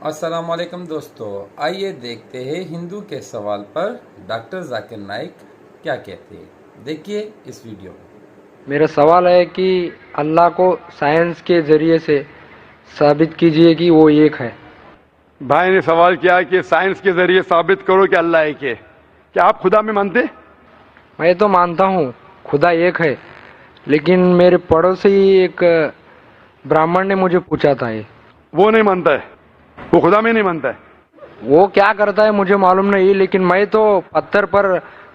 अस्सलाम वालेकुम दोस्तों, आइए देखते हैं हिंदू के सवाल पर डॉक्टर जाकिर नाइक क्या कहते हैं। देखिए इस वीडियो में। मेरा सवाल है कि अल्लाह को साइंस के ज़रिए से साबित कीजिए कि वो एक है। भाई ने सवाल किया कि साइंस के जरिए साबित करो कि अल्लाह एक है। क्या आप खुदा में मानते? मैं तो मानता हूँ खुदा एक है, लेकिन मेरे पड़ोसी एक ब्राह्मण ने मुझे पूछा था ये। वो नहीं मानता है, वो खुदा में नहीं मानता है। वो क्या करता है मुझे मालूम नहीं, लेकिन मैं तो पत्थर पर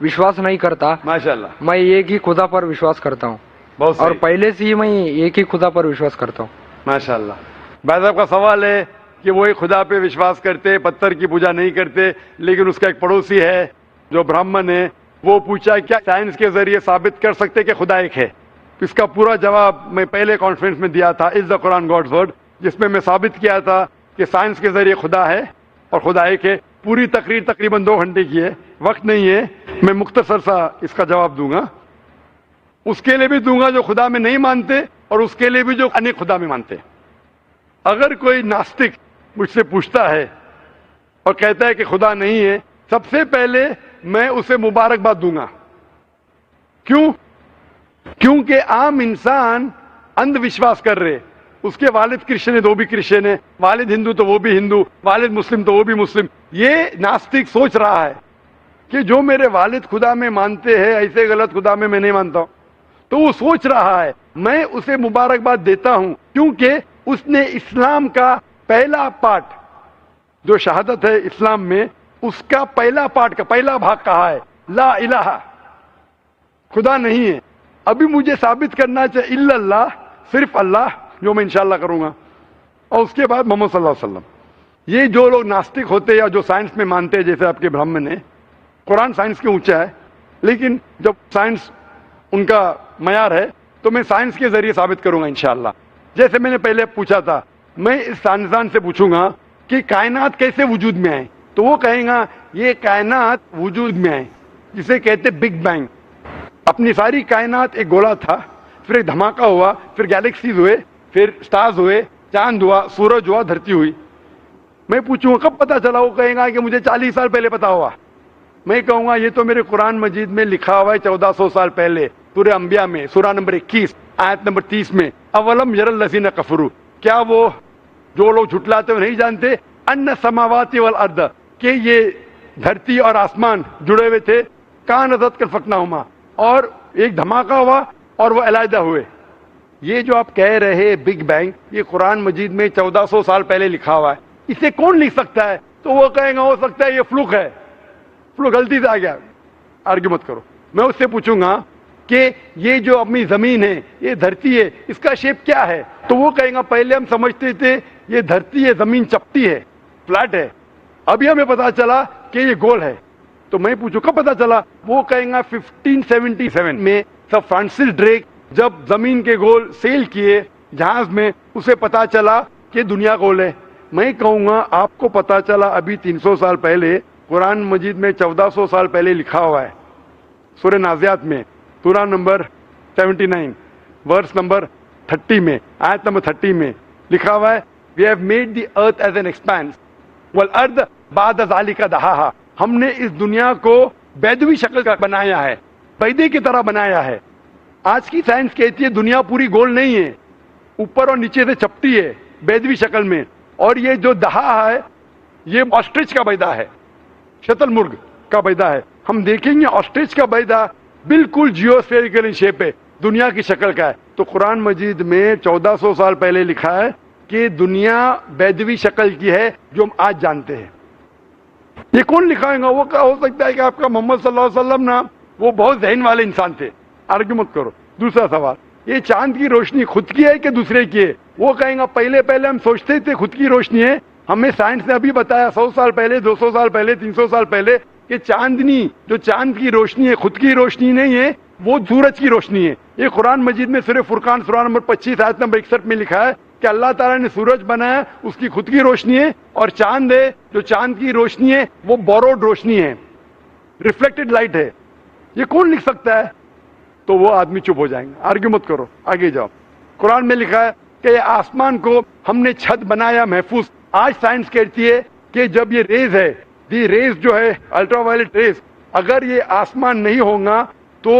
विश्वास नहीं करता। माशाल्लाह, मैं एक ही खुदा पर विश्वास करता हूँ, बहुत और सही। पहले से ही मैं एक ही खुदा पर विश्वास करता हूँ। माशाल्लाह। भाई साहब का सवाल है कि वो एक खुदा पे विश्वास करते, पत्थर की पूजा नहीं करते, लेकिन उसका एक पड़ोसी है जो ब्राह्मण है। वो पूछा क्या साइंस के जरिए साबित कर सकते कि खुदा एक है? इसका पूरा जवाब मैं पहले कॉन्फ्रेंस में दिया था, is the Quran God's word, जिसमें मैं साबित किया था कि साइंस के जरिए खुदा है और खुदा एक है। पूरी तकरीर तकरीबन 2 घंटे की है, वक्त नहीं है, मैं मुख्तसर सा इसका जवाब दूंगा। उसके लिए भी दूंगा जो खुदा में नहीं मानते, और उसके लिए भी जो अनेक खुदा में मानते। अगर कोई नास्तिक मुझसे पूछता है और कहता है कि खुदा नहीं है, सबसे पहले मैं उसे मुबारकबाद दूंगा। क्यों? क्योंकि आम इंसान अंधविश्वास कर रहे। उसके वालिद क्रिश्चियन है तो वो भी क्रिश्चियन है, वालिद हिंदू तो वो भी हिंदू, वालिद मुस्लिम तो वो भी मुस्लिम। ये नास्तिक सोच रहा है कि जो मेरे वालिद खुदा में मानते हैं, ऐसे गलत खुदा में मैं नहीं मानता हूं। तो वो सोच रहा है, मैं उसे मुबारकबाद देता हूं, क्योंकि उसने इस्लाम का पहला पार्ट, जो शहादत है इस्लाम में, उसका पहला पार्ट का पहला भाग कहा है, ला इलाहा, खुदा नहीं है। अभी मुझे साबित करना चाहिए इल्लल्लाह, सिर्फ अल्लाह, जो मैं इंशाल्लाह करूंगा, और उसके बाद मोहम्मद सल्लल्लाहु अलैहि वसल्लम। ये जो लोग नास्तिक होते हैं या जो साइंस में मानते हैं, जैसे आपके ब्राह्मण है, कुरान साइंस के ऊंचा है, लेकिन जब साइंस उनका मयार है तो मैं साइंस के जरिए साबित करूंगा इंशाअल्लाह। जैसे मैंने पहले पूछा था, मैं इस साइंसदान से पूछूंगा कि कायनात कैसे वजूद में आए, तो वो कहेगा ये कायनात वजूद में आए, जिसे कहते बिग बैंग। अपनी सारी कायनात एक गोला था, फिर एक धमाका हुआ, फिर गैलेक्सीज हुए, फिर स्टार्स हुए, चांद हुआ, सूरज हुआ, धरती हुई। मैं पूछूंगा कब पता चला, वो कहेगा कि मुझे 40 साल पहले पता हुआ। मैं कहूंगा ये तो मेरे कुरान मजीद में लिखा हुआ है 1400 साल पहले, सूरह अंबिया में, सूरा नंबर 21 आयत नंबर 30 में, अवलम यरल लज़ीना कफरू, क्या वो जो लोग झुटलाते हो नहीं जानते, अन्ना समावाति वल अर्द, कि ये धरती और आसमान जुड़े हुए थे, कानज़त कल फकनाहुमा, और एक धमाका हुआ और वो अलहदा हुए। ये जो आप कह रहे बिग बैंग, ये कुरान मजीद में 1400 साल पहले लिखा हुआ है, इसे कौन लिख सकता है? तो वो कहेगा हो सकता है ये फ्लूक है, फ्लूक गलती से आ गया। आर्ग्यू मत करो। मैं उससे पूछूंगा कि ये जो अपनी जमीन है, ये धरती है, इसका शेप क्या है? तो वो कहेगा पहले हम समझते थे ये धरती है, जमीन चपटी है, फ्लैट है, अभी हमें पता चला कि ये गोल है। तो मैं पूछूं कब पता चला? वो कहेगा 1577 में सर फ्रांसिस ड्रेक जब जमीन के गोल सेल किए जहाज में, उसे पता चला कि दुनिया गोल है। मैं कहूंगा आपको पता चला अभी 300 साल पहले, कुरान मजीद में 1400 साल पहले लिखा हुआ है, सूरह नाज़ियात में, सूरा नंबर 79 वर्स नंबर 30 में, आयत नंबर 30 में लिखा हुआ है, we have made the earth as an expense वल अर्द बाद ज़ालिका दहाहा, हमने इस दुनिया को बैदवी शक्ल का बनाया है, बैदे की तरह बनाया है। आज की साइंस कहती है दुनिया पूरी गोल नहीं है, ऊपर और नीचे से चपटी है बैदवी शक्ल में, और ये जो दहा है ये ऑस्ट्रिच का बैदा है, शतरमुर्ग का बैदा है। हम देखेंगे ऑस्ट्रिच का बैदा बिल्कुल जियोस्फेरिकल शेप है, दुनिया की शक्ल का है। तो कुरान मजीद में 1400 साल पहले लिखा है कि दुनिया बैदवी शक्ल की है जो हम आज जानते हैं। ये कौन लिखाएगा? वो क्या हो सकता है कि आपका मोहम्मद सल्लल्लाहु अलैहि वसल्लम ना, वो बहुत ज़हन वाले इंसान थे। आर्ग्यू मत करो। दूसरा सवाल, ये चांद की रोशनी खुद की है कि दूसरे की है? वो कहेगा पहले पहले हम सोचते थे खुद की रोशनी है, हमें साइंस ने अभी बताया 100 साल पहले, 200 साल पहले, 300 साल पहले, कि चांदनी, जो चांद की रोशनी है, खुद की रोशनी नहीं है, वो सूरज की रोशनी है। ये कुरान मजीद में सूरह फुरकान सूरा नंबर 25 आयत नंबर 61 में लिखा है कि अल्लाह ताला ने सूरज बनाया, उसकी खुद की रोशनी है, और चांद है, जो चांद की रोशनी है वो बोरोड रोशनी है, रिफ्लेक्टेड लाइट है। ये कौन लिख सकता है? तो वो आदमी चुप हो जाएंगे। आर्ग्यू मत करो, आगे जाओ। कुरान में लिखा है कि आसमान को हमने छत बनाया महफूज, آج سائنس کہتی ہے کہ جب یہ ریز ہے، دی ریز جو ہے الٹرا وائلٹ ریز، اگر یہ آسمان نہیں ہوگا تو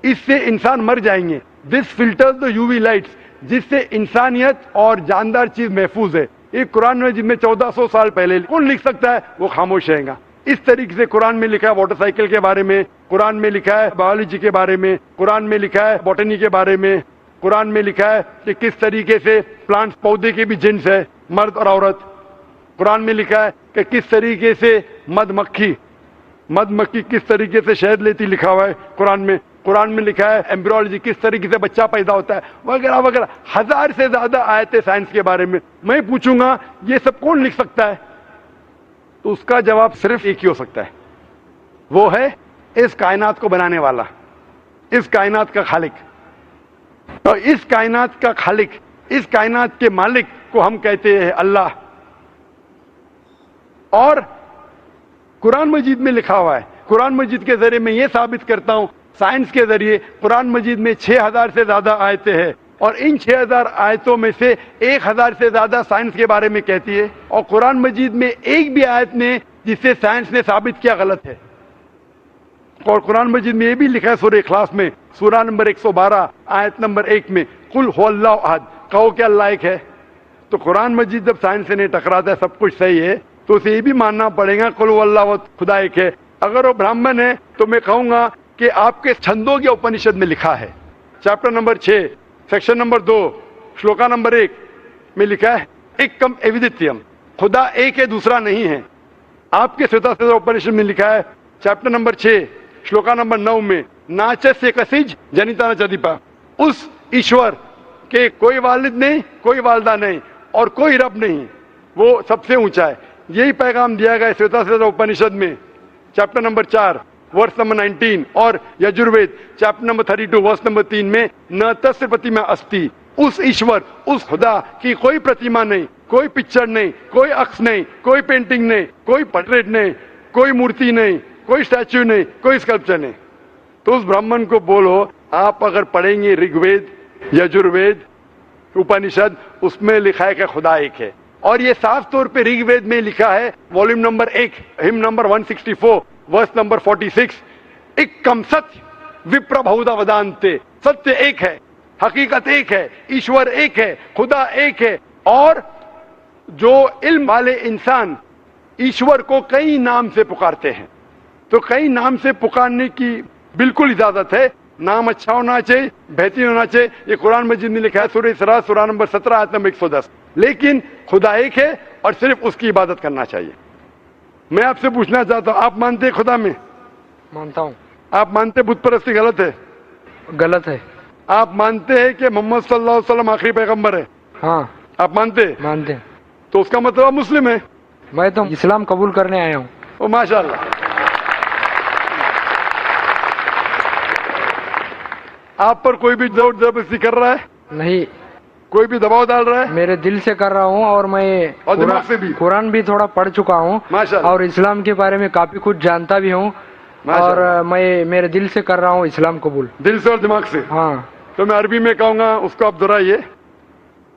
اس سے انسان مر جائیں گے. دس فلٹرز دا یووی لائٹس، جس سے انسانیت اور جاندار چیز محفوظ ہے. یہ قرآن میں جن میں 1400 سال پہلے کون لکھ سکتا ہے؟ وہ خاموش رہے گا. اس طریقے سے قرآن میں لکھا ہے واٹر سائیکل کے بارے میں، قرآن میں لکھا ہے بایولوجی کے بارے میں، قرآن میں لکھا ہے بوٹنی کے بارے میں، قرآن میں لکھا ہے کہ کس طریقے سے پلانٹس پودے کے بھی جنس ہے، مرد اور عورت. قرآن میں لکھا ہے کہ کس طریقے سے مد مکھی کس طریقے سے شہد لیتی، لکھا ہوا ہے قرآن میں. قرآن میں لکھا ہے ایمبریولوجی کس طریقے سے بچہ پیدا ہوتا ہے، وغیرہ وغیرہ. 1000 سے زیادہ آیتیں سائنس کے بارے میں. میں پوچھوں گا یہ سب کون لکھ سکتا ہے؟ تو اس کا جواب صرف ایک ہی ہو سکتا ہے، وہ ہے اس کائنات کو بنانے والا، اس کائنات کا خالق. اور اس کائنات کا خالق، اس کائنات کے مالک کو ہم کہتے ہیں اللہ. اور قرآن مجید میں لکھا ہوا ہے، قرآن مجید کے ذریعے میں یہ ثابت کرتا ہوں، سائنس کے ذریعے قرآن مجید میں 6000 سے زیادہ آیتیں ہیں، اور ان 6000 آیتوں میں سے 1000 سے زیادہ سائنس کے بارے میں کہتی ہے. اور قرآن مجید میں ایک بھی آیت نے جسے سائنس نے ثابت کیا غلط ہے. اور قرآن مجید میں یہ بھی لکھا ہے سورہ اخلاص میں، سورہ نمبر 112 آیت نمبر 1 میں، قل هو اللہ احد، کہو کہ اللہ ایک ہے. تو قرآن مجید جب سائنس سے نہیں ٹکراتا ہے، سب کچھ صحیح ہے، تو اسے یہ بھی ماننا پڑے گا قل هو اللہ احد، خدا ایک ہے. اگر وہ برہمن ہے تو میں کہوں گا کہ آپ کے چھندوگیہ اپنشد میں لکھا ہے، chapter number 6 section number 2 shloka number 1 میں لکھا ہے ایکم ایودتیم، خدا ایک ہے دوسرا نہیں ہے. آپ کے سوتا اپنشد میں لکھا ہے چیپٹر نمبر 6 شلوکا نمبر 9 میں ناچسیہ کسیج جنیتا نہ چدیپا، اس ایشور کے کوئی والد نہیں، کوئی والدہ نہیں اور کوئی رب نہیں، وہ سب سے اونچا ہے. یہی پیغام دیا گیا سوتا اپنشد میں چیپٹر نمبر 4 ورس نمبر 19 اور Yajurveda chapter number 32 verse number 3 میں نہ تسر پرتیما استی، اس ایشور، اس خدا کی کوئی پرتیما نہیں، کوئی پکچر نہیں، کوئی عکس نہیں، کوئی پینٹنگ نہیں، کوئی پورٹریٹ نہیں، کوئی مورتی نہیں، کوئی اسٹیچو نہیں، کوئی اسکلپچر نہیں. تو اس برہمن کو بولو، آپ اگر پڑھیں گے رگ وید، یجروید، اپنشد، اس میں لکھا ہے کہ خدا ایک ہے. اور یہ صاف طور پہ رگ وید میں لکھا ہے والیوم نمبر 1 ہم نمبر 164 ورس نمبر 46، ایکم ستیہ وپر بہودا ودانتے، ستیہ ایک ہے، حقیقت ایک ہے، ایشور ایک ہے، خدا ایک ہے. اور جو علم والے انسان ایشور کو کئی نام سے پکارتے ہیں، تو کئی نام سے پکارنے کی بالکل اجازت ہے. نام اچھا ہونا چاہیے، بہترین ہونا چاہیے. یہ قرآن مجید میں لکھا ہے سورہ اسراء سورہ نمبر 17 آیت نمبر 110. لیکن خدا ایک ہے اور صرف اس کی عبادت کرنا چاہیے. میں آپ سے پوچھنا چاہتا ہوں، آپ مانتے ہیں خدا میں؟ مانتا ہوں. آپ مانتے بت پرستی غلط ہے؟ غلط ہے. آپ مانتے ہیں کہ محمد صلی اللہ علیہ وسلم آخری پیغمبر ہے؟ ہاں آپ مانتے ہیں؟ مانتے ہیں. تو اس کا مطلب آپ مسلم ہے. میں تو اسلام قبول کرنے آیا ہوں. او ماشاء اللہ. آپ پر کوئی بھی زور زبردستی کر رہا ہے؟ نہیں، کوئی بھی دباؤ ڈال رہا ہے؟ میرے دل سے کر رہا ہوں، اور میں اور دماغ سے بھی؟ قرآن بھی تھوڑا پڑھ چکا ہوں ماشاءاللہ. اور اسلام کے بارے میں کافی کچھ جانتا بھی ہوں، اور میں میرے دل سے کر رہا ہوں اسلام قبول. دل سے اور دماغ سے؟ ہاں. تو میں عربی میں کہوں گا، اس کو آپ دہرائیے.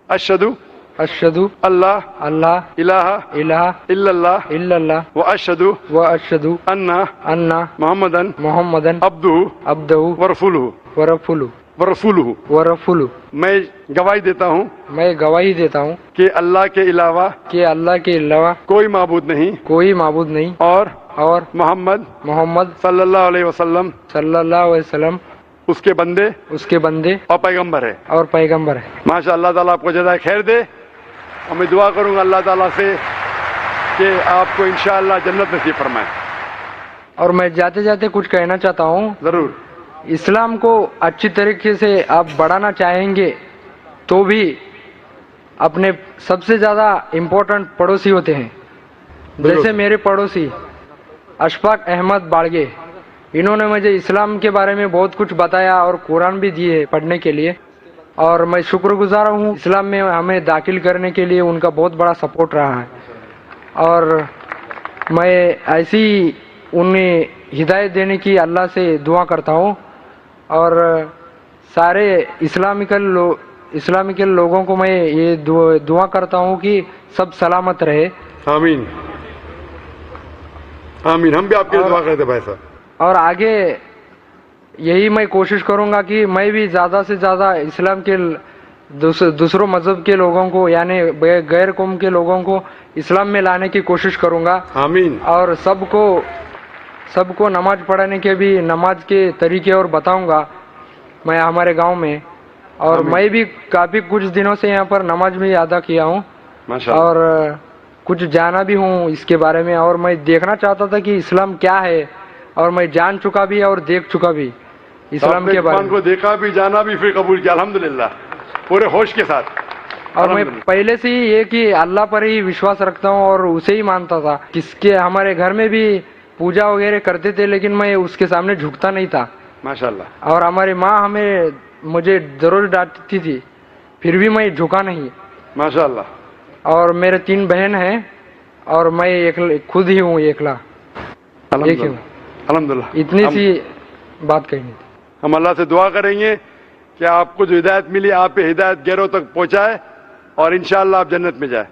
اشہدو اشہدو اللہ اللہ الہ الہ الا اللہ الا اللہ و اشہدو و اشہدو انا ان محمدن محمدن عبدہ عبدہ ورسولہ ورسولہ ورسولہ. ورسولہ. میں گواہی دیتا ہوں میں گواہی دیتا ہوں کہ اللہ کے علاوہ کہ اللہ کے علاوہ کوئی معبود نہیں کوئی معبود نہیں، اور محمد محمد صلی اللہ علیہ وسلم صلی اللہ علیہ وسلم اس کے بندے اس کے بندے اور پیغمبر ہے. اور پیغمبر ہے. ماشاء اللہ تعالیٰ آپ کو جزائے خیر دے. اور میں دعا کروں گا اللہ تعالیٰ سے کہ آپ کو انشاءاللہ جنت نصیب فرمائے. اور میں جاتے جاتے کچھ کہنا چاہتا ہوں. ضرور. اسلام کو اچھی طریقے سے آپ بڑھانا چاہیں گے تو بھی اپنے سب سے زیادہ امپورٹنٹ پڑوسی ہوتے ہیں. جیسے میرے پڑوسی اشفاق احمد باڑگے، انہوں نے مجھے اسلام کے بارے میں بہت کچھ بتایا اور قرآن بھی دیے پڑھنے کے لیے، اور میں شکر گزار ہوں. اسلام میں ہمیں داخل کرنے کے لیے ان کا بہت بڑا سپورٹ رہا ہے، اور میں ایسی انہیں ہدایت دینے کی اللہ سے دعا کرتا ہوں. اور سارے इस्लामी के लोगों को मैं ये दुआ करता हूँ कि सब सलामत रहे आमीन आमीन। हम भी आपके लिए दुआ करते हैं भाई साहब। और आगे यही मैं कोशिश करूंगा कि मैं भी ज़्यादा से ज़्यादा इस्लाम के दूसरों मज़हब के लोगों को यानी गैर कौम के लोगों को इस्लाम में लाने की कोशिश करूंगा आमीन। और सबको नमाज पढ़ने के भी नमाज के तरीके और बताऊंगा मैं हमारे गांव में। और आमीन। मैं भी काफ़ी कुछ दिनों से यहाँ पर नमाज भी अदा किया हूँ माशाअल्लाह। और कुछ जाना भी हूँ इसके बारे में। और मैं देखना चाहता था कि इस्लाम क्या है, और मैं जान चुका भी और देख चुका भी इस्लाम के बारे कुरान में। को देखा भी, जाना भी, फिर कबूल किया अल्हम्दुलिल्लाह पूरे होश के साथ। और मैं अल्हम्दुलिल्लाह। पहले से ही ये कि अल्लाह पर ही विश्वास रखता हूँ और उसे ही मानता था। किसके हमारे घर में भी पूजा वगैरह करते थे, लेकिन मैं उसके सामने झुकता नहीं था। माशाअल्लाह। और हमारी माँ मुझे जरूर डांटती थी, फिर भी मैं झुका नहीं। माशाअल्लाह। और मेरे 3 बहन हैं और मैं खुद ही हूँ एकला। अल्हम्दुलिल्लाह अल्हम्दुलिल्लाह। इतनी सी बात कहनी थी। हम अल्लाह से दुआ करेंगे कि आपको जो हिदायत मिली आप पे हिदायत गैरों तक पहुंचाए और इंशाअल्लाह आप जन्नत में जाए।